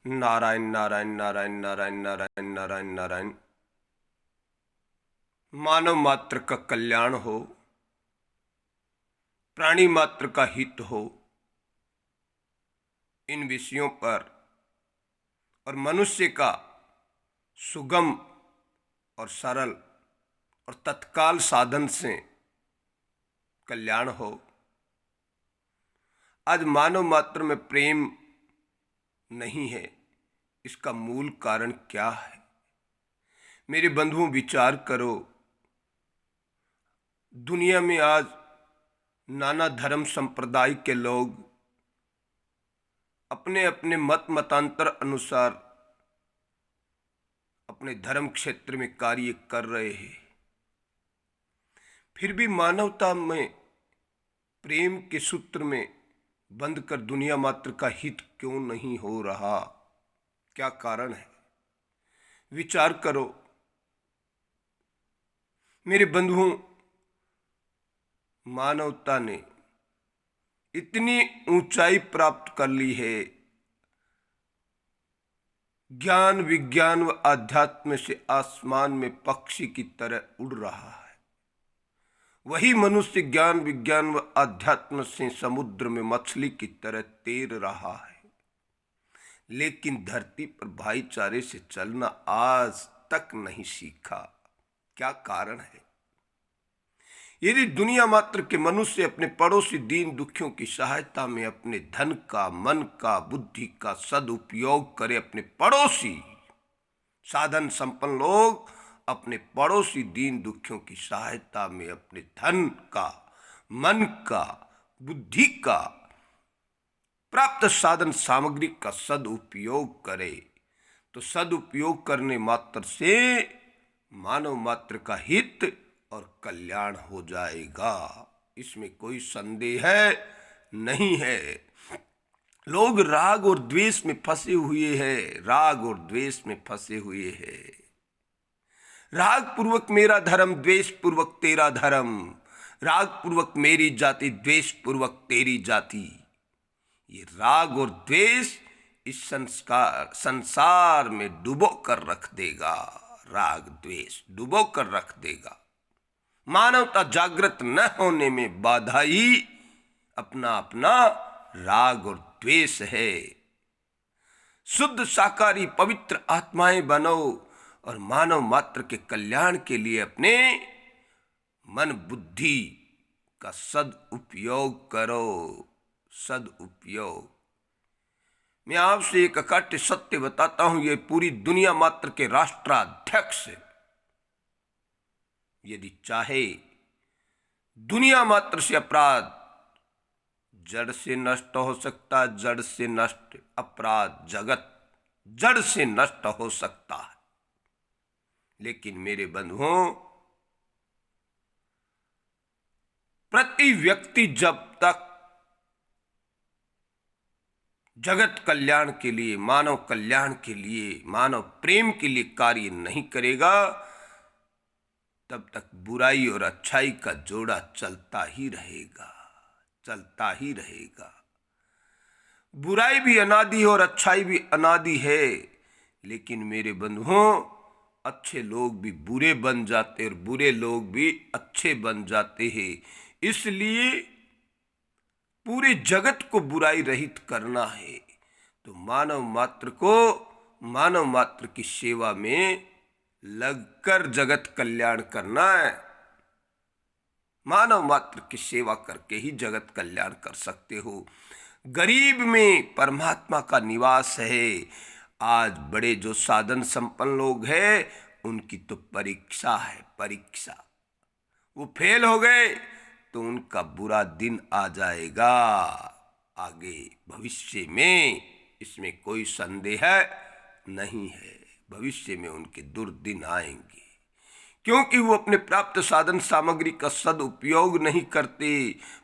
नारायण नारायण नारायण नारायण नारायण नारायण नारायण। मानव मात्र का कल्याण हो, प्राणी मात्र का हित हो, इन विषयों पर और मनुष्य का सुगम और सरल और तत्काल साधन से कल्याण हो। आज मानव मात्र में प्रेम नहीं है, इसका मूल कारण क्या है? मेरे बंधुओं, विचार करो। दुनिया में आज नाना धर्म संप्रदाय के लोग अपने अपने मत मतांतर अनुसार अपने धर्म क्षेत्र में कार्य कर रहे हैं। फिर भी मानवता में प्रेम के सूत्र में बंध कर दुनिया मात्र का हित क्यों नहीं हो रहा? क्या कारण है? विचार करो मेरे बंधुओं। मानवता ने इतनी ऊंचाई प्राप्त कर ली है, ज्ञान विज्ञान व आध्यात्म से आसमान में पक्षी की तरह उड़ रहा है। वही मनुष्य ज्ञान विज्ञान व आध्यात्म से समुद्र में मछली की तरह तैर रहा है, लेकिन धरती पर भाईचारे से चलना आज तक नहीं सीखा। क्या कारण है? यदि दुनिया मात्र के मनुष्य अपने पड़ोसी दीन दुखियों की सहायता में अपने धन का, मन का, बुद्धि का सदुपयोग करे, अपने पड़ोसी साधन संपन्न लोग अपने पड़ोसी दीन दुखियों की सहायता में अपने धन का, मन का, बुद्धि का, प्राप्त साधन सामग्री का सदुपयोग करे, तो सदुपयोग करने मात्र से मानव मात्र का हित और कल्याण हो जाएगा। इसमें कोई संदेह नहीं है। लोग राग और द्वेष में फंसे हुए हैं, राग और द्वेष में फंसे हुए हैं। राग पूर्वक मेरा धर्म, द्वेष पूर्वक तेरा धर्म, राग पूर्वक मेरी जाति, द्वेष पूर्वक तेरी जाति। ये राग और द्वेष इस संसार में डुबो कर रख देगा। राग द्वेष डुबो कर रख देगा। मानवता जागृत न होने में बाधा ही अपना अपना राग और द्वेष है। शुद्ध शाकाहारी पवित्र आत्माएं बनो और मानव मात्र के कल्याण के लिए अपने मन बुद्धि का सदुपयोग करो। सदुपयोग। मैं आपसे एक अकाट्य सत्य बताता हूं, ये पूरी दुनिया मात्र के राष्ट्राध्यक्ष यदि चाहे दुनिया मात्र से अपराध जड़ से नष्ट हो सकता, जड़ से नष्ट अपराध जगत जड़ से नष्ट हो सकता है। लेकिन मेरे बंधुओं, प्रति व्यक्ति जब तक जगत कल्याण के लिए, मानव कल्याण के लिए, मानव प्रेम के लिए कार्य नहीं करेगा, तब तक बुराई और अच्छाई का जोड़ा चलता ही रहेगा, चलता ही रहेगा। बुराई भी अनादि है और अच्छाई भी अनादि है। लेकिन मेरे बंधुओं, अच्छे लोग भी बुरे बन जाते और बुरे लोग भी अच्छे बन जाते हैं। इसलिए पूरे जगत को बुराई रहित करना है तो मानव मात्र को मानव मात्र की सेवा में लगकर जगत कल्याण करना है। मानव मात्र की सेवा करके ही जगत कल्याण कर सकते हो। गरीब में परमात्मा का निवास है। आज बड़े जो साधन संपन्न लोग हैं, उनकी तो परीक्षा है, परीक्षा। वो फेल हो गए तो उनका बुरा दिन आ जाएगा आगे भविष्य में। इसमें कोई संदेह नहीं है। भविष्य में उनके दुर्दिन आएंगे, क्योंकि वो अपने प्राप्त साधन सामग्री का सदुपयोग नहीं करते।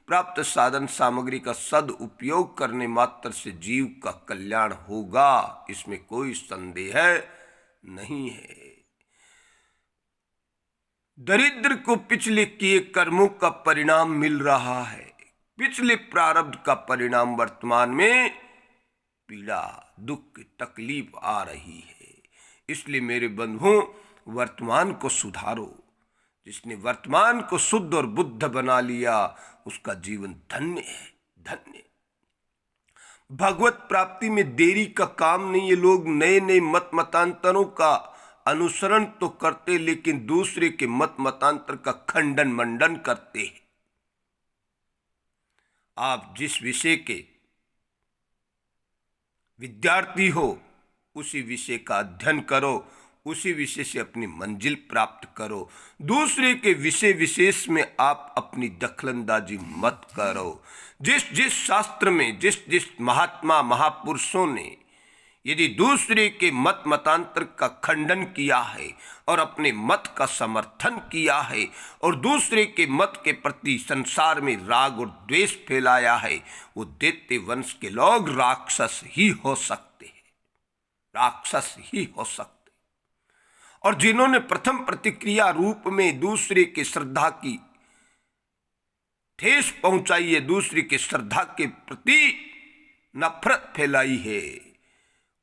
प्राप्त साधन सामग्री का सदुपयोग करने मात्र से जीव का कल्याण होगा, इसमें कोई संदेह नहीं है। दरिद्र को पिछले किए कर्मों का परिणाम मिल रहा है। पिछले प्रारब्ध का परिणाम वर्तमान में पीड़ा पीड़ा, दुख, तकलीफ आ रही है। इसलिए मेरे बंधुओं, वर्तमान को सुधारो। जिसने वर्तमान को शुद्ध और बुद्ध बना लिया, उसका जीवन धन्य है, धन्य। भगवत प्राप्ति में देरी का काम नहीं। ये लोग नए नए मत मतांतरों का अनुसरण तो करते, लेकिन दूसरे के मत मतांतर का खंडन मंडन करते हैं। आप जिस विषय के विद्यार्थी हो, उसी विषय का अध्ययन करो, उसी विषय से अपनी मंजिल प्राप्त करो। दूसरे के विषय विशेष में आप अपनी दखलंदाजी मत करो। जिस जिस शास्त्र में, जिस जिस महात्मा महापुरुषों ने यदि दूसरे के मत मतांतर का खंडन किया है और अपने मत का समर्थन किया है और दूसरे के मत के प्रति संसार में राग और द्वेष फैलाया है, वो दैत्य वंश के लोग राक्षस ही हो सकते हैं, राक्षस ही हो सकते। और जिन्होंने प्रथम प्रतिक्रिया रूप में दूसरे के श्रद्धा की ठेस पहुंचाई है, दूसरे के श्रद्धा के प्रति नफरत फैलाई है,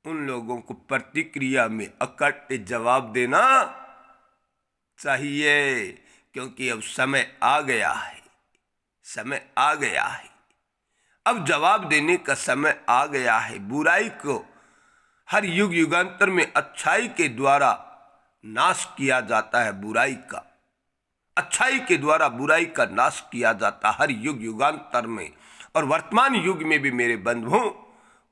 उन लोगों को प्रतिक्रिया में अकट जवाब देना चाहिए। क्योंकि अब समय आ गया है, समय आ गया है। अब जवाब देने का समय आ गया है। बुराई को हर युग युगांतर में अच्छाई के द्वारा नाश किया जाता है। बुराई का, अच्छाई के द्वारा बुराई का नाश किया जाता हर युग युगांतर में। और वर्तमान युग में भी मेरे बंधुओं,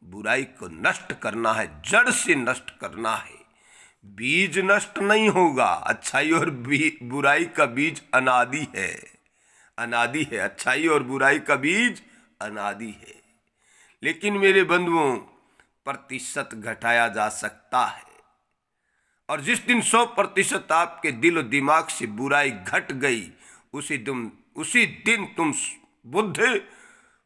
बुराई को नष्ट करना है, जड़ से नष्ट करना है। बीज नष्ट नहीं होगा। अच्छाई और बुराई का बीज अनादि है, अनादि है। अच्छाई और बुराई का बीज अनादि है। लेकिन मेरे बंधुओं, प्रतिशत घटाया जा सकता है। और जिस दिन 100% आपके दिल और दिमाग से बुराई घट गई, उसी दिन तुम बुद्ध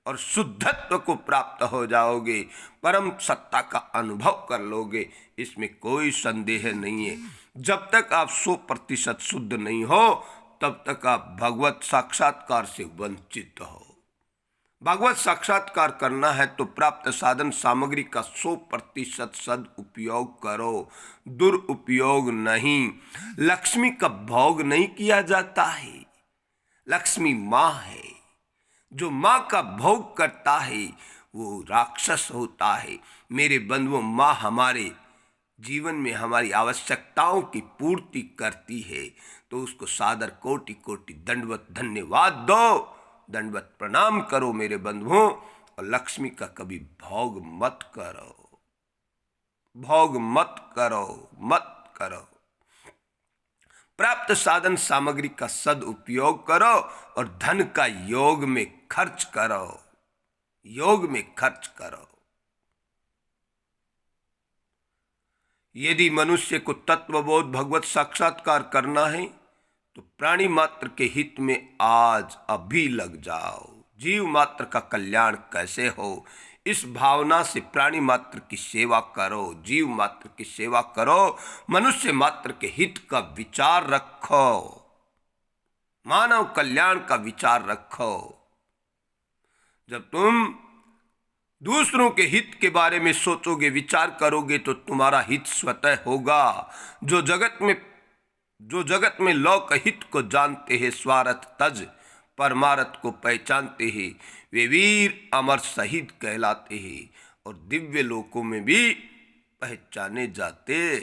और शुद्धत्व को प्राप्त हो जाओगे, परम सत्ता का अनुभव कर लोगे। इसमें कोई संदेह नहीं है। जब तक आप 100% शुद्ध नहीं हो, तब तक आप भगवत साक्षात्कार से वंचित हो। भगवत साक्षात्कार करना है तो प्राप्त साधन सामग्री का 100% सदुपयोग करो, दुरुपयोग नहीं। लक्ष्मी का भोग नहीं किया जाता है। लक्ष्मी माँ है। जो माँ का भोग करता है वो राक्षस होता है। मेरे बंधुओं, माँ हमारे जीवन में हमारी आवश्यकताओं की पूर्ति करती है, तो उसको सादर कोटि कोटि दंडवत धन्यवाद दो, दंडवत प्रणाम करो मेरे बंधुओं। और लक्ष्मी का कभी भोग मत करो, भोग मत करो, मत करो। प्राप्त साधन सामग्री का सदुपयोग करो और धन का योग में खर्च करो, योग में खर्च करो। यदि मनुष्य को तत्वबोध भगवत साक्षात्कार करना है तो प्राणी मात्र के हित में आज अभी लग जाओ। जीव मात्र का कल्याण कैसे हो, इस भावना से प्राणी मात्र की सेवा करो, जीव मात्र की सेवा करो, मनुष्य मात्र के हित का विचार रखो, मानव कल्याण का विचार रखो। जब तुम दूसरों के हित के बारे में सोचोगे, विचार करोगे, तो तुम्हारा हित स्वतः होगा। जो जगत में लोक हित को जानते हैं, स्वार्थ तज परमार्थ को पहचानते हैं, वे वीर अमर शहीद कहलाते हैं और दिव्य लोकों में भी पहचाने जाते।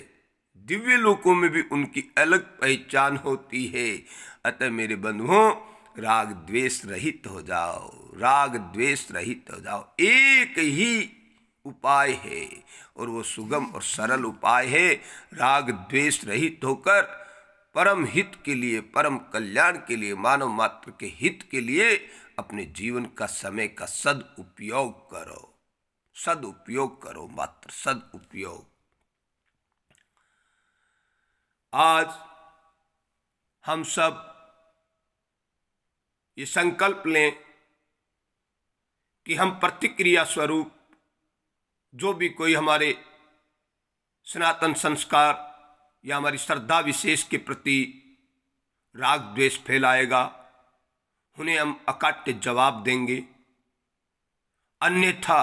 दिव्य लोकों में भी उनकी अलग पहचान होती है। अतः मेरे बंधुओं, राग द्वेष रहित हो जाओ, राग द्वेष रहित हो जाओ। एक ही उपाय है और वो सुगम और सरल उपाय है। राग द्वेष रहित होकर परम हित के लिए, परम कल्याण के लिए, मानव मात्र के हित के लिए अपने जीवन का समय का सदुपयोग करो, सदुपयोग करो, मात्र सदुपयोग। आज हम सब ये संकल्प लें कि हम प्रतिक्रिया स्वरूप जो भी कोई हमारे सनातन संस्कार या हमारी श्रद्धा विशेष के प्रति राग द्वेष फैलाएगा, उन्हें हम अकाट्य जवाब देंगे। अन्यथा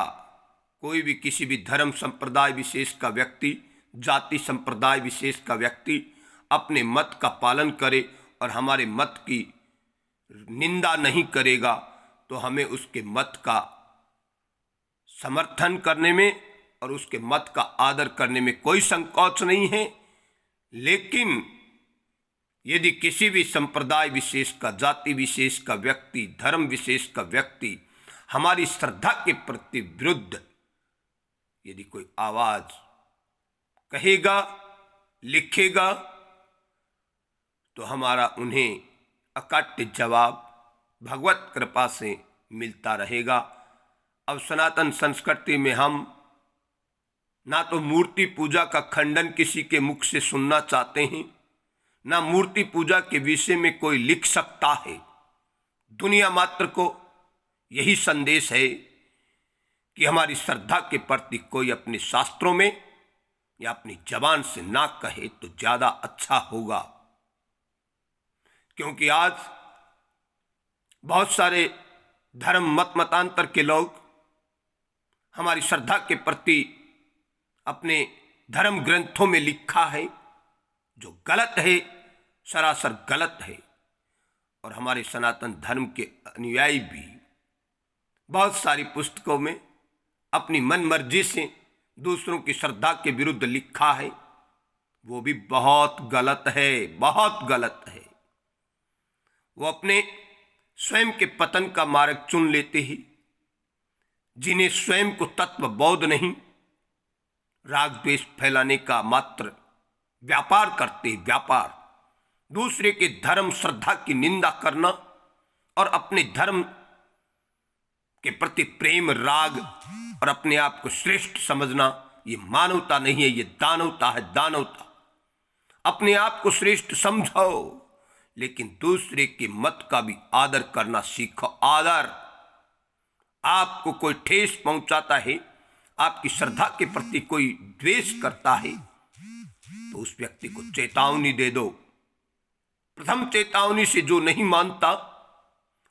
कोई भी किसी भी धर्म संप्रदाय विशेष का व्यक्ति, जाति संप्रदाय विशेष का व्यक्ति अपने मत का पालन करे और हमारे मत की निंदा नहीं करेगा तो हमें उसके मत का समर्थन करने में और उसके मत का आदर करने में कोई संकोच नहीं है। लेकिन यदि किसी भी संप्रदाय विशेष का, जाति विशेष का व्यक्ति, धर्म विशेष का व्यक्ति हमारी श्रद्धा के प्रति विरुद्ध यदि कोई आवाज कहेगा, लिखेगा, तो हमारा उन्हें अकाट्य जवाब भगवत कृपा से मिलता रहेगा। अब सनातन संस्कृति में हम ना तो मूर्ति पूजा का खंडन किसी के मुख से सुनना चाहते हैं, ना मूर्ति पूजा के विषय में कोई लिख सकता है। दुनिया मात्र को यही संदेश है कि हमारी श्रद्धा के प्रति कोई अपने शास्त्रों में या अपनी जबान से ना कहे तो ज्यादा अच्छा होगा, क्योंकि आज बहुत सारे धर्म मतांतर के लोग हमारी श्रद्धा के प्रति अपने धर्म ग्रंथों में लिखा है जो गलत है, सरासर गलत है। और हमारे सनातन धर्म के अनुयायी भी बहुत सारी पुस्तकों में अपनी मन मर्जी से दूसरों की श्रद्धा के विरुद्ध लिखा है, वो भी बहुत गलत है, बहुत गलत है। वो अपने स्वयं के पतन का मार्ग चुन लेते हैं, जिन्हें स्वयं को तत्व बोध नहीं, राग द्वेष फैलाने का मात्र व्यापार करते, व्यापार, दूसरे के धर्म श्रद्धा की निंदा करना और अपने धर्म के प्रति प्रेम, राग और अपने आप को श्रेष्ठ समझना, ये मानवता नहीं है, ये दानवता है, दानवता। अपने आप को श्रेष्ठ समझो, लेकिन दूसरे के मत का भी आदर करना सीखो। आदर, आपको कोई ठेस पहुंचाता है, आपकी श्रद्धा के प्रति कोई द्वेष करता है, तो उस व्यक्ति को चेतावनी दे दो। प्रथम चेतावनी से जो नहीं मानता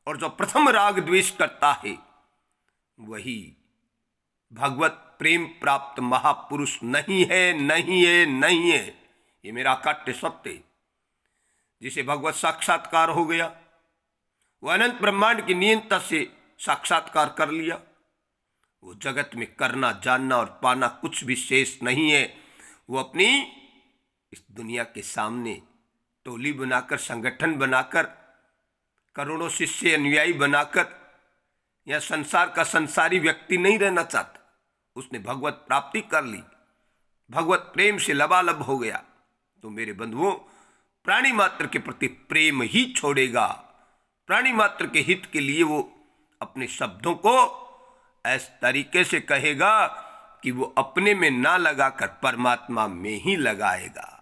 और जो प्रथम राग द्वेष करता है, वही भगवत प्रेम प्राप्त महापुरुष नहीं है, नहीं है, नहीं है। ये मेरा अकाट्य सत्य है। जिसे भगवत साक्षात्कार हो गया, वह अनंत ब्रह्मांड की नियंता से साक्षात्कार कर लिया, वो जगत में करना, जानना और पाना कुछ भी शेष नहीं है। वो अपनी इस दुनिया के सामने टोली बनाकर, संगठन बनाकर, करोड़ों शिष्य अनुयायी बनाकर या संसार का संसारी व्यक्ति नहीं रहना चाहता। उसने भगवत प्राप्ति कर ली, भगवत प्रेम से लबालब हो गया। तो मेरे बंधुओं, प्राणी मात्र के प्रति प्रेम ही छोड़ेगा। प्राणी मात्र के हित के लिए वो अपने शब्दों को इस तरीके से कहेगा कि वो अपने में ना लगाकर परमात्मा में ही लगाएगा।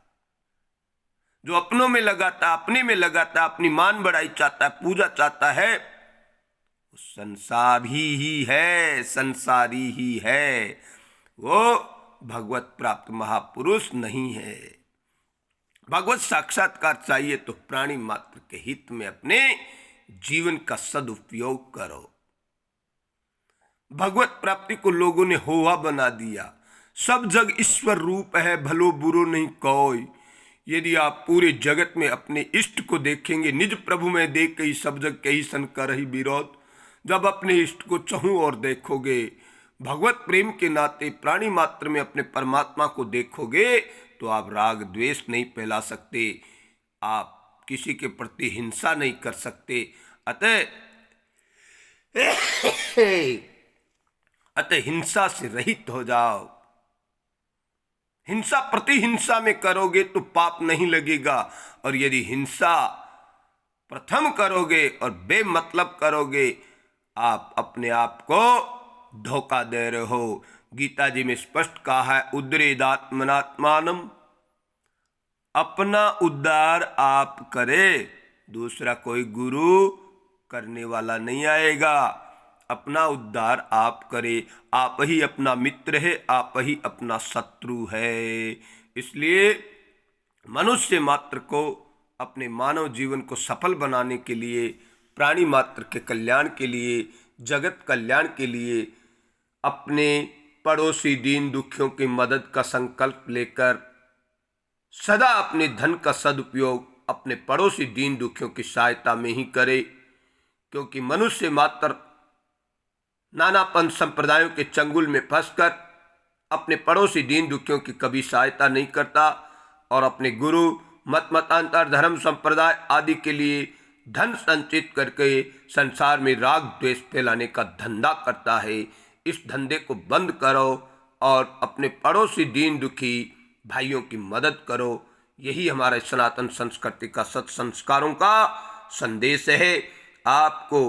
जो अपनों में लगाता, अपने में लगाता, अपनी मान बढ़ाई चाहता है, पूजा चाहता है, वो संसारी ही है, संसारी ही है। वो भगवत प्राप्त महापुरुष नहीं है। भगवत साक्षात्कार चाहिए तो प्राणी मात्र के हित में अपने जीवन का सदुपयोग करो। भगवत प्राप्ति को लोगों ने होवा बना दिया। सब जग ईश्वर रूप है, भलो बुरो नहीं कोई। यदि आप पूरे जगत में अपने इष्ट को देखेंगे, निज प्रभु में देख कई सब जग कई सन कर ही विरोध। जब अपने इष्ट को चहु और देखोगे, भगवत प्रेम के नाते प्राणी मात्र में अपने परमात्मा को देखोगे, तो आप राग द्वेष नहीं फैला सकते, आप किसी के प्रति हिंसा नहीं कर सकते। अतः हिंसा से रहित हो जाओ। हिंसा प्रतिहिंसा में करोगे तो पाप नहीं लगेगा, और यदि हिंसा प्रथम करोगे और बेमतलब करोगे, आप अपने आप को धोखा दे रहे हो। गीता जी में स्पष्ट कहा है, उद्रेदात्मनात्मानम, अपना उद्धार आप करे, दूसरा कोई गुरु करने वाला नहीं आएगा। अपना उद्धार आप करे। आप ही अपना मित्र है, आप ही अपना शत्रु है। इसलिए मनुष्य मात्र को अपने मानव जीवन को सफल बनाने के लिए, प्राणी मात्र के कल्याण के लिए, जगत कल्याण के लिए अपने पड़ोसी दीन दुखियों की मदद का संकल्प लेकर सदा अपने धन का सदुपयोग अपने पड़ोसी दीन दुखियों की सहायता में ही करे, क्योंकि मनुष्य मात्र नानापन संप्रदायों के चंगुल में फंसकर अपने पड़ोसी दीन दुखियों की कभी सहायता नहीं करता और अपने गुरु मत मतांतर धर्म संप्रदाय आदि के लिए धन संचित करके संसार में राग द्वेष फैलाने का धंधा करता है। इस धंधे को बंद करो और अपने पड़ोसी दीन दुखी भाइयों की मदद करो। यही हमारे सनातन संस्कृति का सत संस्कारों का संदेश है। आपको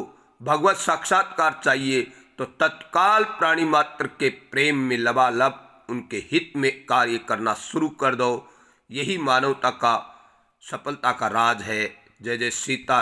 भगवत साक्षात्कार चाहिए तो तत्काल प्राणी मात्र के प्रेम में लबालब उनके हित में कार्य करना शुरू कर दो। यही मानवता का सफलता का राज है। जय जय सीता।